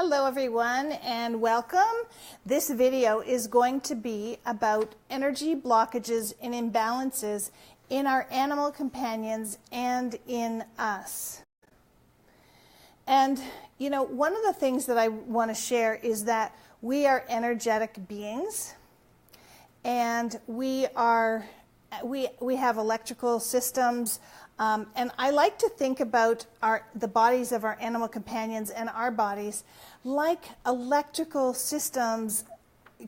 Hello everyone and welcome. This video is going to be about energy blockages and imbalances in our animal companions and in us. And you know, one of the things that I want to share is that we are energetic beings, and we have electrical systems. And I like to think about the bodies of our animal companions and our bodies like electrical systems.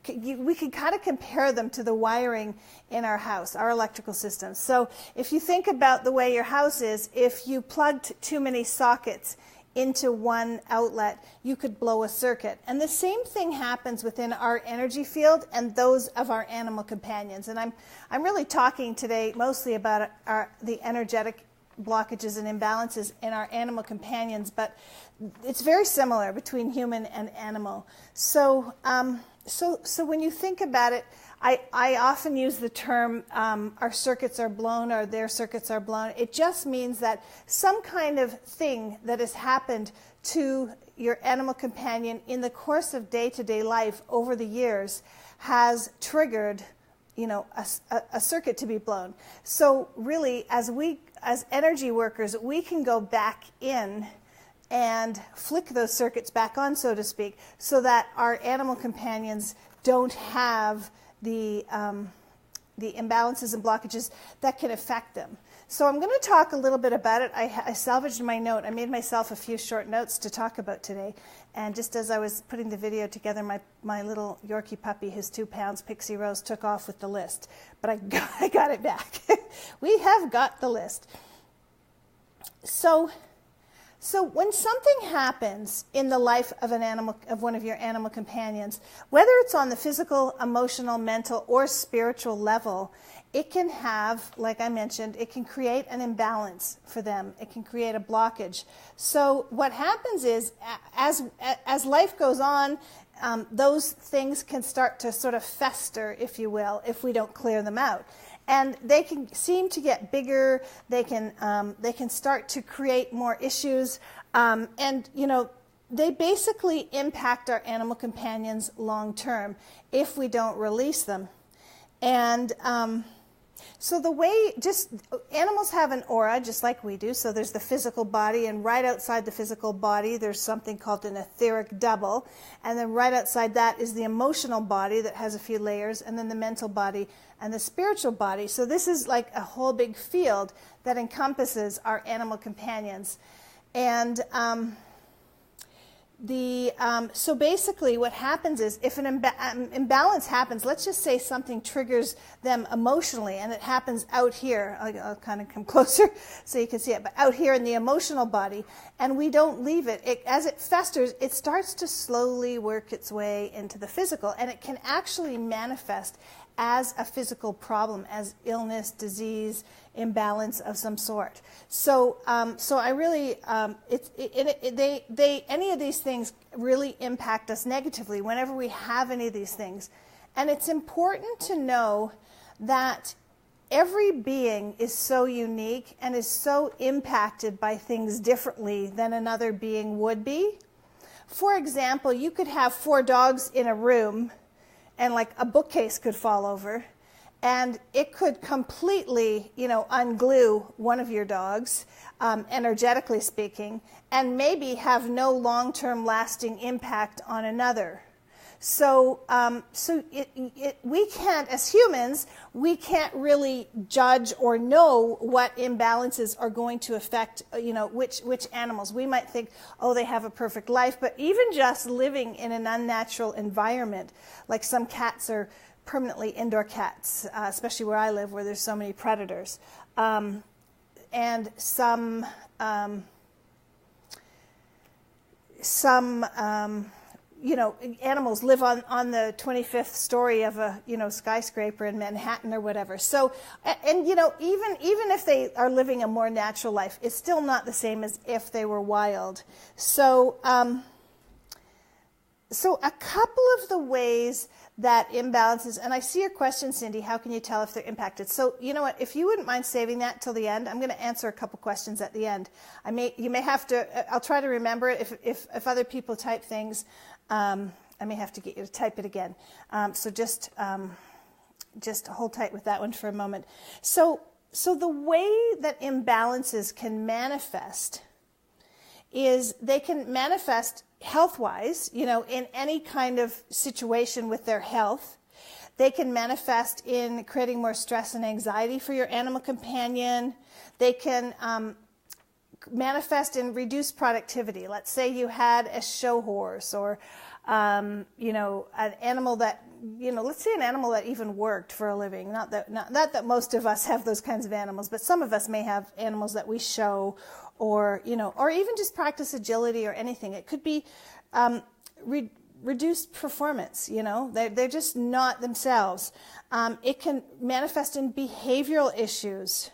We can kind of compare them to the wiring in our house, our electrical systems. So if you think about the way your house is, if you plugged too many sockets into one outlet, you could blow a circuit. And the same thing happens within our energy field and those of our animal companions. And I'm really talking today mostly about the energetic blockages and imbalances in our animal companions, but it's very similar between human and animal. So when you think about it, I often use the term our circuits are blown or their circuits are blown. It just means that some kind of thing that has happened to your animal companion in the course of day-to-day life over the years has triggered, you know, a circuit to be blown. So really, as energy workers, we can go back in and flick those circuits back on, so to speak, so that our animal companions don't have the imbalances and blockages that can affect them. So I'm going to talk a little bit about it. I salvaged my note. I made myself a few short notes to talk about today. And just as I was putting the video together, my little Yorkie puppy, who's 2 pounds, Pixie Rose, took off with the list. But I got it back. We have got the list. So when something happens in the life of one of your animal companions, whether it's on the physical, emotional, mental, or spiritual level, it can have, like I mentioned, it can create an imbalance for them. It can create a blockage. So what happens is, as life goes on, those things can start to sort of fester, if you will, if we don't clear them out. And they can seem to get bigger. They can start to create more issues, and you know, they basically impact our animal companions long term if we don't release them. And so the way, animals have an aura just like we do. So there's the physical body, and right outside the physical body there's something called an etheric double, and then right outside that is the emotional body that has a few layers, and then the mental body and the spiritual body. So this is like a whole big field that encompasses our animal companions. And so basically what happens is, if an imbalance happens, let's just say something triggers them emotionally, and it happens out here. I'll kind of come closer so you can see it, but out here in the emotional body, and we don't leave it. As it festers, it starts to slowly work its way into the physical, and it can actually manifest as a physical problem, as illness, disease, imbalance of some sort. So I really, any of these things really impact us negatively whenever we have any of these things. And it's important to know that every being is so unique and is so impacted by things differently than another being would be. For example, you could have 4 dogs in a room, and like a bookcase could fall over, and it could completely, you know, unglue one of your dogs, energetically speaking, and maybe have no long-term lasting impact on another. So, we can't, as humans, we can't really judge or know what imbalances are going to affect, you know, which animals. We might think, oh, they have a perfect life, but even just living in an unnatural environment, like some cats are permanently indoor cats, especially where I live, where there's so many predators, and some you know, animals live on the 25th story of a, you know, skyscraper in Manhattan or whatever. So, and you know, even if they are living a more natural life, it's still not the same as if they were wild. So, so a couple of the ways that imbalances, and I see your question, Cindy, how can you tell if they're impacted? So you know what, if you wouldn't mind saving that till the end, I'm going to answer a couple questions at the end. You may have to, I'll try to remember it. If other people type things, I may have to get you to type it again. So just hold tight with that one for a moment. So the way that imbalances can manifest is they can manifest health-wise, you know, in any kind of situation with their health. They can manifest in creating more stress and anxiety for your animal companion. They can manifest in reduced productivity. Let's say you had a show horse, or you know, an animal that, you know, let's say an animal that even worked for a living. Not that most of us have those kinds of animals, but some of us may have animals that we show, or, you know, or even just practice agility or anything. It could be reduced performance, you know, they're just not themselves. It can manifest in behavioral issues,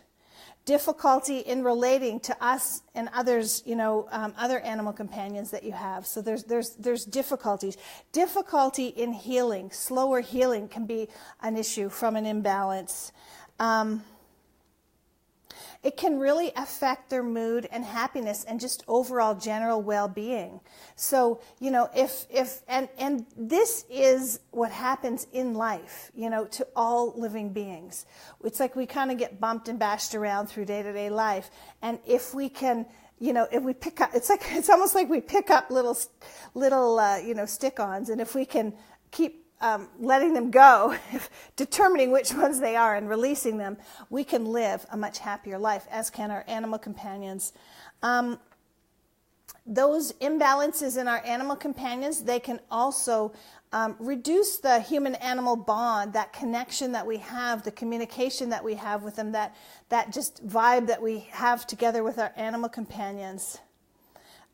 difficulty in relating to us and others, you know, other animal companions that you have. So there's difficulties. Difficulty in healing, slower healing can be an issue from an imbalance. It can really affect their mood and happiness and just overall general well-being. So, you know, and this is what happens in life, you know, to all living beings. It's like we kind of get bumped and bashed around through day-to-day life. And if we can, you know, if we pick up, it's almost like we pick up little you know, stick-ons. And if we can keep letting them go, determining which ones they are and releasing them, we can live a much happier life, as can our animal companions. Those imbalances in our animal companions, they can also reduce the human-animal bond, that connection that we have, the communication that we have with them, that just vibe that we have together with our animal companions.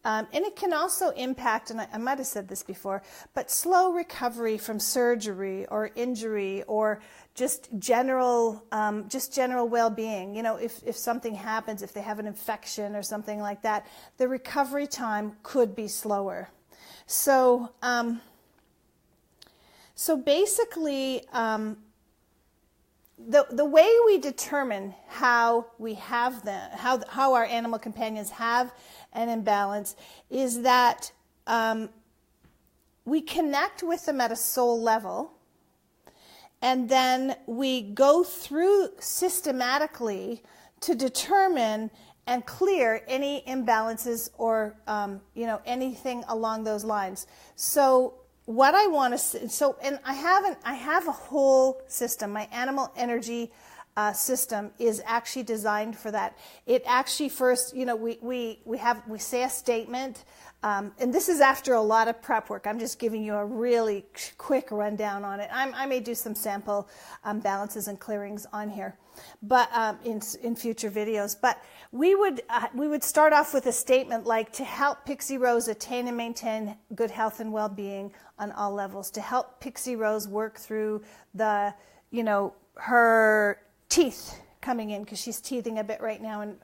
And it can also impact, and I might have said this before, but slow recovery from surgery or injury, or just general well-being. You know, if something happens, if they have an infection or something like that, the recovery time could be slower. So, basically, the way we determine how we have them, how our animal companions have an imbalance, is that we connect with them at a soul level, and then we go through systematically to determine and clear any imbalances or you know, anything along those lines. So what I want to, and I have a whole system. My animal energy system is actually designed for that. It actually first, you know, we say a statement, and this is after a lot of prep work. I'm just giving you a really quick rundown on it. I may do some sample balances and clearings on here, but in future videos. But we would start off with a statement like, to help Pixie Rose attain and maintain good health and well-being on all levels, to help Pixie Rose work through the, you know, her teeth coming in, because she's teething a bit right now, and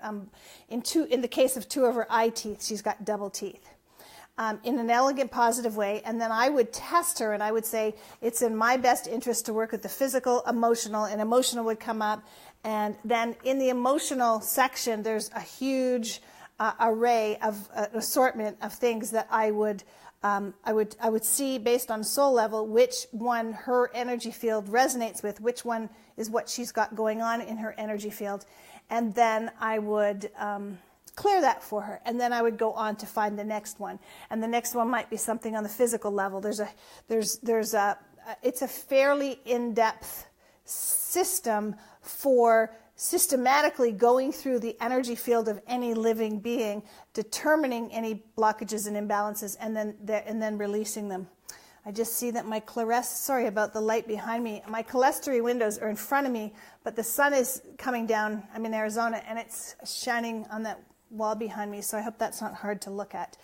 in the case of 2 of her eye teeth, she's got double teeth. In an elegant, positive way, and then I would test her, and I would say, it's in my best interest to work with the physical, emotional, and emotional would come up, and then in the emotional section, there's a huge array of assortment of things that I would see based on soul level which one her energy field resonates with, which one is what she's got going on in her energy field, and then I would clear that for her, and then I would go on to find the next one, and the next one might be something on the physical level. It's a fairly in-depth system for systematically going through the energy field of any living being, determining any blockages and imbalances, and then releasing them. I just see that my sorry about the light behind me. My clerestory windows are in front of me, but the sun is coming down. I'm in Arizona, and it's shining on that wall behind me, so I hope that's not hard to look at.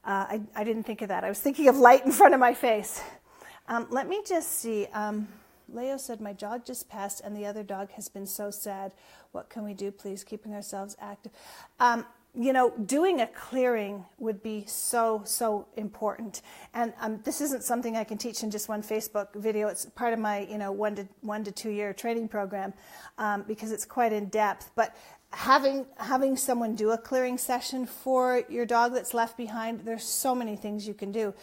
I didn't think of that. I was thinking of light in front of my face. Let me just see. Leo said, my dog just passed and the other dog has been so sad. What can we do, please? Keeping ourselves active. doing a clearing would be so, so important. And this isn't something I can teach in just one Facebook video. It's part of my, 1 to 2 year training program, because it's quite in depth. But having someone do a clearing session for your dog that's left behind, there's so many things you can do.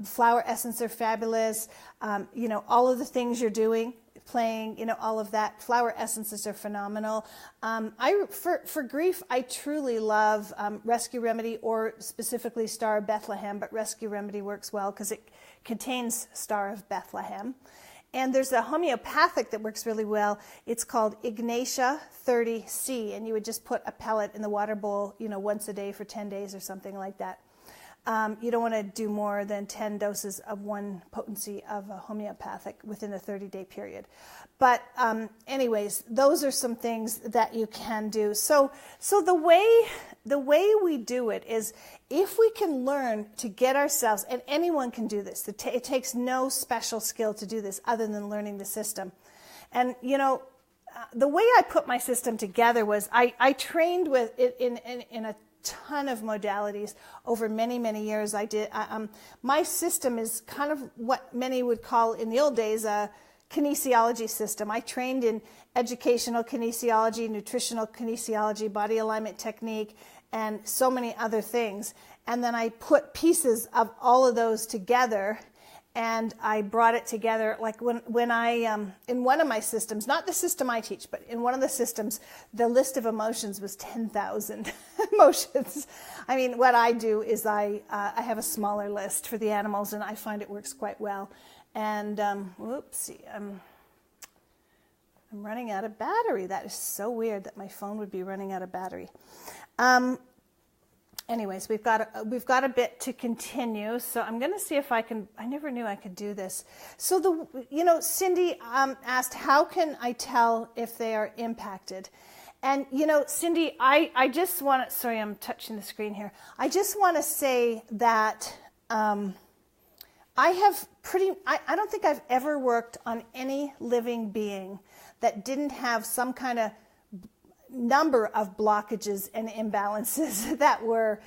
Flower essence are fabulous. All of the things you're doing, playing, all of that. Flower essences are phenomenal. For grief, I truly love Rescue Remedy, or specifically Star of Bethlehem, but Rescue Remedy works well because it contains Star of Bethlehem. And there's a homeopathic that works really well. It's called Ignatia 30C, and you would just put a pellet in the water bowl, once a day for 10 days or something like that. You don't want to do more than 10 doses of one potency of a homeopathic within a 30-day period. But anyways, those are some things that you can do. So the way we do it is, if we can learn to get ourselves, and anyone can do this, it takes no special skill to do this other than learning the system. And the way I put my system together was I trained with it in a ton of modalities over many, many years. My system is kind of what many would call in the old days a kinesiology system. I trained in educational kinesiology, nutritional kinesiology, body alignment technique, and so many other things. And then I put pieces of all of those together, and I brought it together. Like when I, in one of my systems, not the system I teach, but in one of the systems, the list of emotions was 10,000 emotions. I mean, what I do is I have a smaller list for the animals, and I find it works quite well. And, whoopsie, I'm running out of battery. That is so weird that my phone would be running out of battery. Anyways, we've got a bit to continue, so I'm going to see if I can. I never knew I could do this. So Cindy asked, how can I tell if they are impacted? And Cindy, I just want to. Sorry, I'm touching the screen here. I just want to say that I don't think I've ever worked on any living being that didn't have some kind of number of blockages and imbalances that were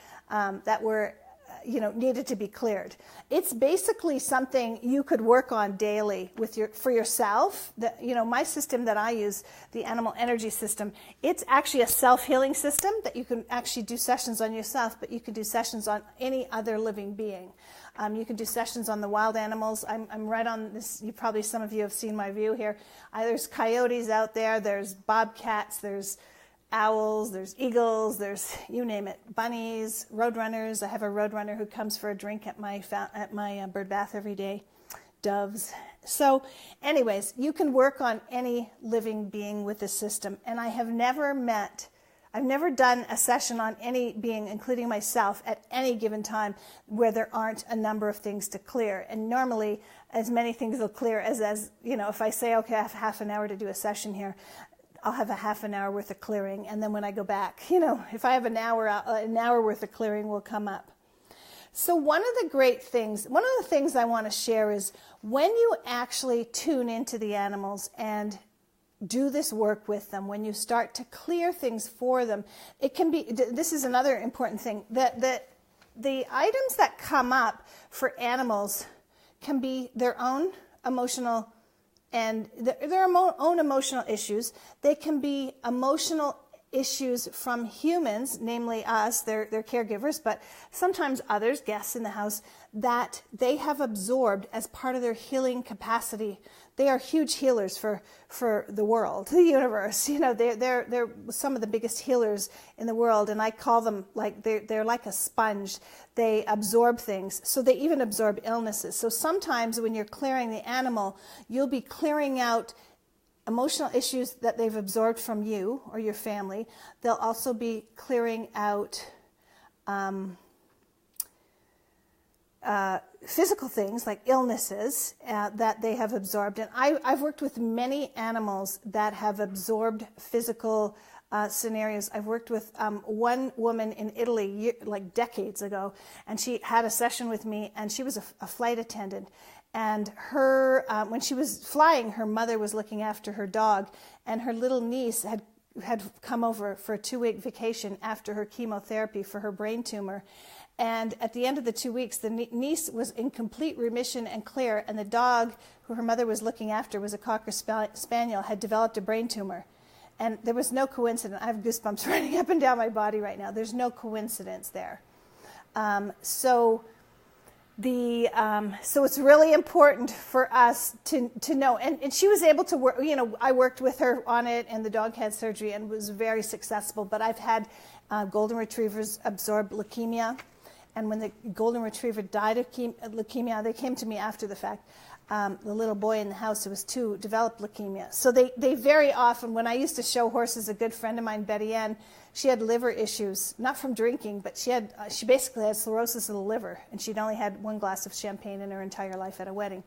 needed to be cleared. It's basically something you could work on daily for yourself. My system that I use, the animal energy system, it's actually a self-healing system that you can actually do sessions on yourself, but you can do sessions on any other living being. You can do sessions on the wild animals. I'm right on this. Some of you have seen my view here. There's coyotes out there. There's bobcats. There's owls. There's eagles. There's, you name it, bunnies, roadrunners. I have a roadrunner who comes for a drink at my bird bath every day. Doves. So, anyways, you can work on any living being with the system. And I've never done a session on any being, including myself, at any given time where there aren't a number of things to clear. And normally, as many things will clear as if I say, okay, I have half an hour to do a session here, I'll have a half an hour worth of clearing. And then when I go back, if I have an hour worth of clearing will come up. So one of the things I want to share is when you actually tune into the animals and do this work with them, when you start to clear things for them, this is another important thing, that the items that come up for animals can be their own emotional and their own emotional issues. They can be emotional issues from humans, namely us, their caregivers, but sometimes others, guests in the house, that they have absorbed as part of their healing capacity. They are huge healers for the world, the universe. They're some of the biggest healers in the world, and I call them they're like a sponge. They absorb things, so they even absorb illnesses. So sometimes when you're clearing the animal, you'll be clearing out emotional issues that they've absorbed from you or your family. They'll also be clearing out physical things like illnesses that they have absorbed. And I've worked with many animals that have absorbed physical scenarios. I've worked with one woman in Italy decades ago, and she had a session with me, and she was a flight attendant. And when she was flying, her mother was looking after her dog, and her little niece had come over for a 2-week vacation after her chemotherapy for her brain tumor. And at the end of the 2 weeks, the niece was in complete remission and clear, and the dog who her mother was looking after was a Cocker Spaniel, had developed a brain tumor. And there was no coincidence. I have goosebumps running up and down my body right now. There's no coincidence there. So it's really important for us to know. And she was able to work, I worked with her on it, and the dog had surgery and was very successful. But I've had golden retrievers absorb leukemia. And when the golden retriever died of leukemia, they came to me after the fact. The little boy in the house who was 2 developed leukemia. So they very often, when I used to show horses, a good friend of mine, Betty Ann, she had liver issues, not from drinking, but she basically had cirrhosis of the liver, and she'd only had 1 glass of champagne in her entire life at a wedding.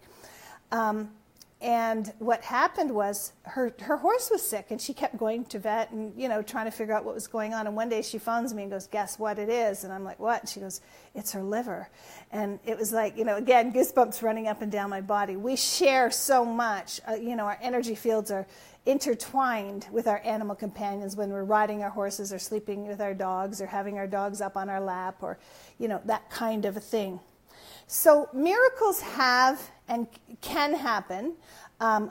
And what happened was her horse was sick, and she kept going to vet and, trying to figure out what was going on. And one day she phones me and goes, "Guess what it is?" And I'm like, "What?" And she goes, "It's her liver." And it was like, again, goosebumps running up and down my body. We share so much. Our energy fields are intertwined with our animal companions when we're riding our horses or sleeping with our dogs or having our dogs up on our lap or, that kind of a thing. So miracles have and can happen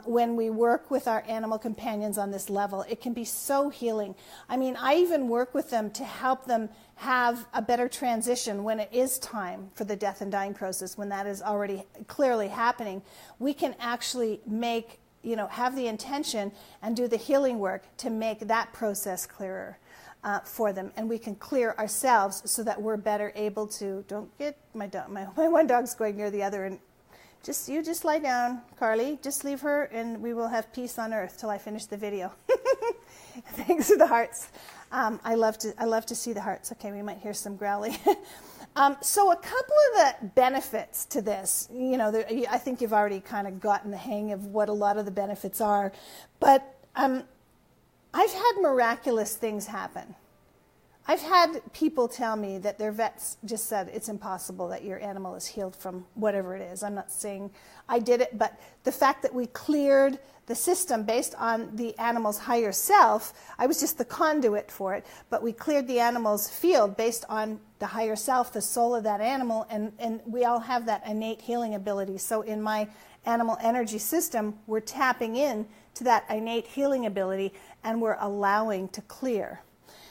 when we work with our animal companions on this level. It can be so healing. I mean, I even work with them to help them have a better transition when it is time for the death and dying process, when that is already clearly happening. We can actually make, have the intention and do the healing work to make that process clearer. For them, and we can clear ourselves so that we're better able to. Don't get my dog. My one dog's going near the other, and you just lie down, Carly. Just leave her, and we will have peace on earth till I finish the video. Thanks for the hearts. I love to see the hearts. Okay, we might hear some growling. So a couple of the benefits to this, I think you've already kind of gotten the hang of what a lot of the benefits are, but I've had miraculous things happen. I've had people tell me that their vets just said it's impossible that your animal is healed from whatever it is. I'm not saying I did it, but the fact that we cleared the system based on the animal's higher self, I was just the conduit for it, but we cleared the animal's field based on the higher self, the soul of that animal, and we all have that innate healing ability. So in my animal energy system, we're tapping in to that innate healing ability, and we're allowing to clear.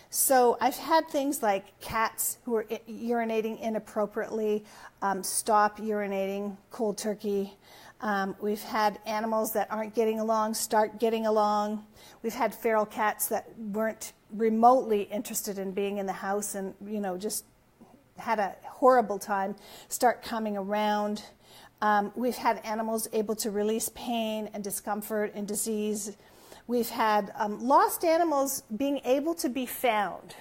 So I've had things like cats who are urinating inappropriately, stop urinating cold turkey. We've had animals that aren't getting along start getting along. We've had feral cats that weren't remotely interested in being in the house and, just had a horrible time start coming around. We've had animals able to release pain and discomfort and disease. We've had lost animals being able to be found.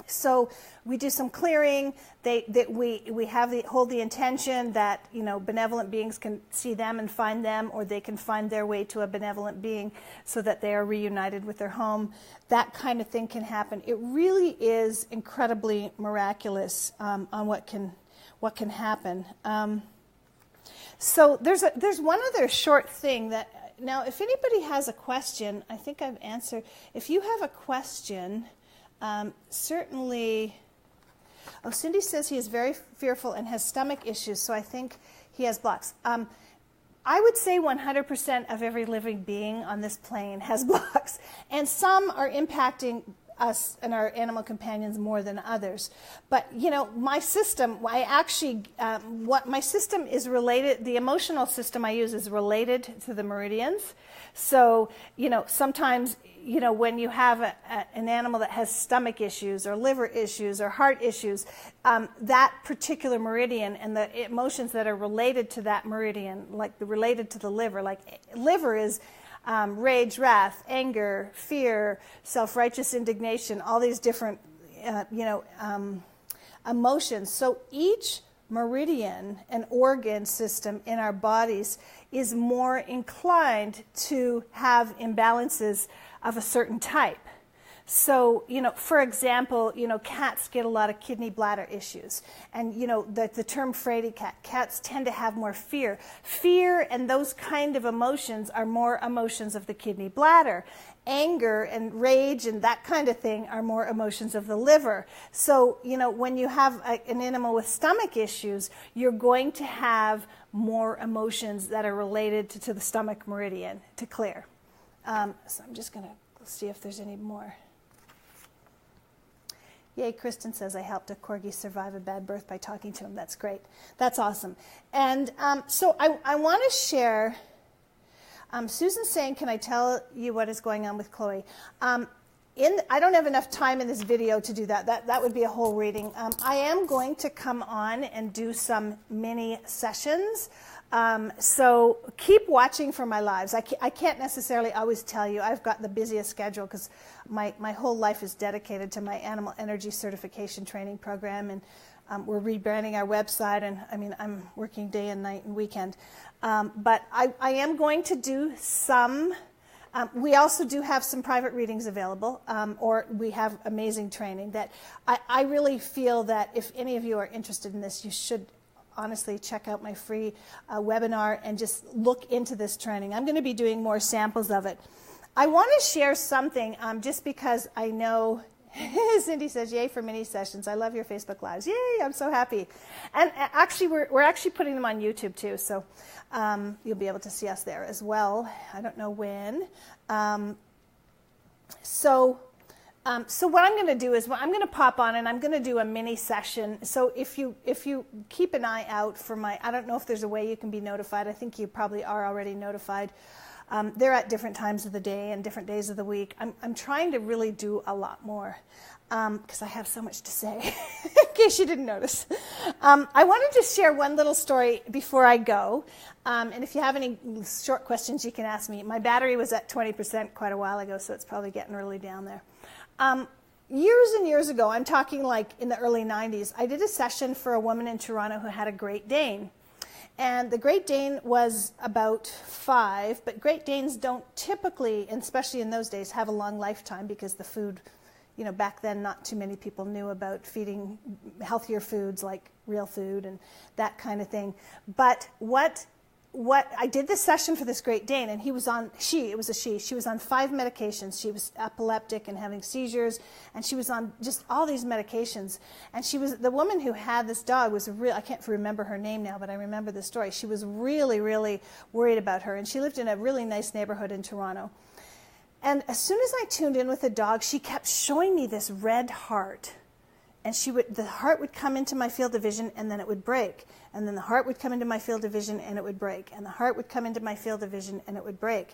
So we do some clearing. We hold the intention that benevolent beings can see them and find them, or they can find their way to a benevolent being so that they are reunited with their home. That kind of thing can happen. It really is incredibly miraculous on what can happen. So there's one other short thing that. Now, if anybody has a question, I think I've answered. If you have a question, certainly. Oh, Cindy says he is very fearful and has stomach issues, so I think he has blocks. I would say 100% of every living being on this plane has blocks, and some are impacting us and our animal companions more than others. But, my system, my system is related, the emotional system I use is related to the meridians. So, sometimes, when you have an animal that has stomach issues or liver issues or heart issues, that particular meridian and the emotions that are related to that meridian, like related to the liver, like liver is rage, wrath, anger, fear, self-righteous indignation, all these different, emotions. So each meridian and organ system in our bodies is more inclined to have imbalances of a certain type. So, for example, cats get a lot of kidney bladder issues. And, the term fraidy cat, cats tend to have more fear. Fear and those kind of emotions are more emotions of the kidney bladder. Anger and rage and that kind of thing are more emotions of the liver. So, when you have an animal with stomach issues, you're going to have more emotions that are related to the stomach meridian to clear. So I'm just going to see if there's any more. Yay, Kristen says, I helped a corgi survive a bad birth by talking to him. That's great. That's awesome. And so I want to share, Susan's saying, can I tell you what is going on with Chloe? I don't have enough time in this video to do that. That would be a whole reading. I am going to come on and do some mini sessions. So keep watching for my lives. I can't necessarily always tell you. I've got the busiest schedule because my whole life is dedicated to my animal energy certification training program, and we're rebranding our website, and I'm working day and night and weekend. But I am going to do some. We also do have some private readings available, or we have amazing training that I really feel that if any of you are interested in this, you should honestly check out my free webinar and just look into this training. I'm going to be doing more samples of it. I want to share something just because I know Cindy says, yay for mini sessions. I love your Facebook Lives. Yay, I'm so happy. And actually, we're actually putting them on YouTube too, so you'll be able to see us there as well. I don't know when. So what I'm going to do is I'm going to pop on and I'm going to do a mini session. So if you keep an eye out for I don't know if there's a way you can be notified. I think you probably are already notified. They're at different times of the day and different days of the week. I'm trying to really do a lot more because I have so much to say, in case you didn't notice. I wanted to share one little story before I go. And if you have any short questions, you can ask me. My battery was at 20% quite a while ago, so it's probably getting really down there. Years and years ago, I'm talking like in the early 90s, I did a session for a woman in Toronto who had a Great Dane. And the Great Dane was about 5, but Great Danes don't typically, and especially in those days, have a long lifetime because the food, back then not too many people knew about feeding healthier foods like real food and that kind of thing. But what I did this session for this Great Dane, and it was on 5 medications. She was epileptic and having seizures, and she was on just all these medications. And the woman who had this dog was I can't remember her name now, but I remember the story. She was really, really worried about her, and she lived in a really nice neighborhood in Toronto. And as soon as I tuned in with the dog, she kept showing me this red heart. And the heart would come into my field of vision, and then it would break. And then the heart would come into my field of vision, and it would break. And the heart would come into my field of vision, and it would break.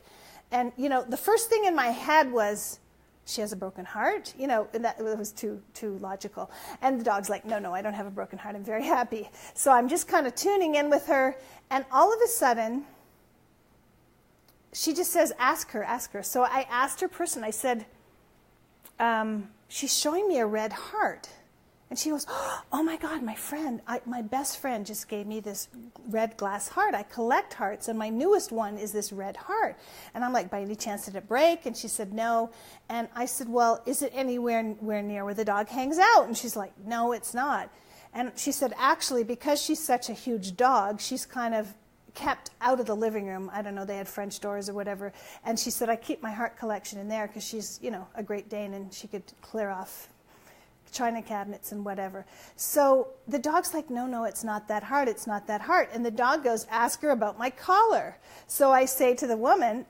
And, the first thing in my head was, she has a broken heart? And that was too logical. And the dog's like, no, I don't have a broken heart. I'm very happy. So I'm just kind of tuning in with her. And all of a sudden, she just says, ask her. So I asked her person, I said, she's showing me a red heart. And she goes, oh my God, my best friend just gave me this red glass heart. I collect hearts, and my newest one is this red heart. And I'm like, by any chance did it break? And she said, no. And I said, well, is it anywhere near where the dog hangs out? And she's like, no, it's not. And she said, actually, because she's such a huge dog, she's kind of kept out of the living room. I don't know, they had French doors or whatever. And she said, I keep my heart collection in there because she's, a Great Dane, and she could clear off china cabinets and whatever. So the dog's like, no, it's not that heart. It's not that heart. And the dog goes, ask her about my collar. So I say to the woman,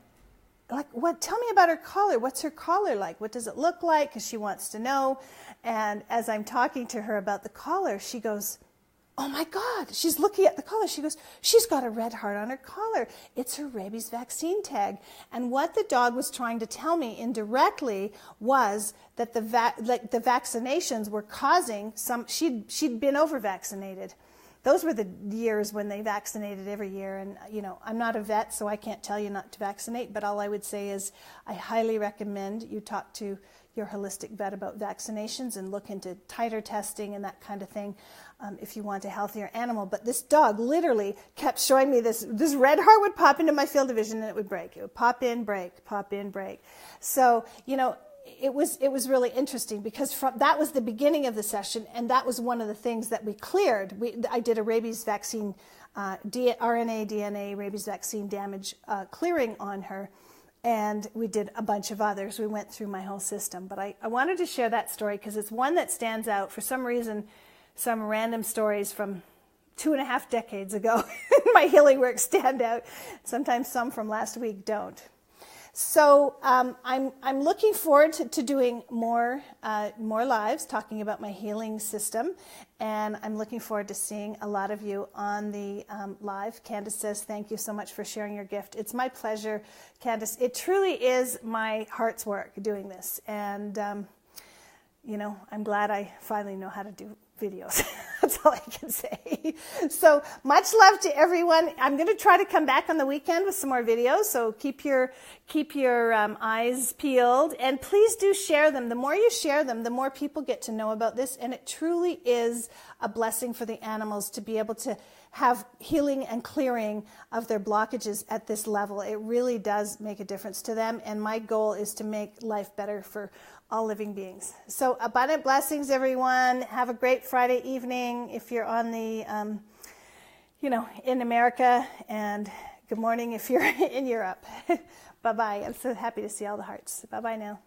like, what? Tell me about her collar. What's her collar like? What does it look like? Because she wants to know. And as I'm talking to her about the collar, she goes, oh my God, she's looking at the collar. She goes, she's got a red heart on her collar. It's her rabies vaccine tag. And what the dog was trying to tell me indirectly was that the vaccinations were causing she'd been over-vaccinated. Those were the years when they vaccinated every year. And, I'm not a vet, so I can't tell you not to vaccinate. But all I would say is I highly recommend you talk to your holistic vet about vaccinations and look into titer testing and that kind of thing if you want a healthier animal. But this dog literally kept showing me this red heart would pop into my field of vision and it would break. It would pop in, break, pop in, break. So, it was really interesting because that was the beginning of the session, and that was one of the things that we cleared. I did a rabies vaccine, RNA, DNA, rabies vaccine damage clearing on her, and we did a bunch of others. We went through my whole system, but I wanted to share that story because it's one that stands out. For some reason, some random stories from 2.5 decades ago in my healing work stand out. Sometimes some from last week don't. So I'm looking forward to doing more lives talking about my healing system, and I'm looking forward to seeing a lot of you on the live. Candace says, thank you so much for sharing your gift. It's my pleasure, Candace. It truly is my heart's work doing this, and I'm glad I finally know how to do videos. That's all I can say. So much love to everyone. I'm going to try to come back on the weekend with some more videos, so keep your eyes peeled, and please do share them. The more you share them, the more people get to know about this, and it truly is a blessing for the animals to be able to have healing and clearing of their blockages at this level. It really does make a difference to them, and my goal is to make life better for all living beings. So abundant blessings, everyone. Have a great Friday evening if you're on the, in America, and good morning if you're in Europe. Bye-bye. I'm so happy to see all the hearts. Bye-bye now.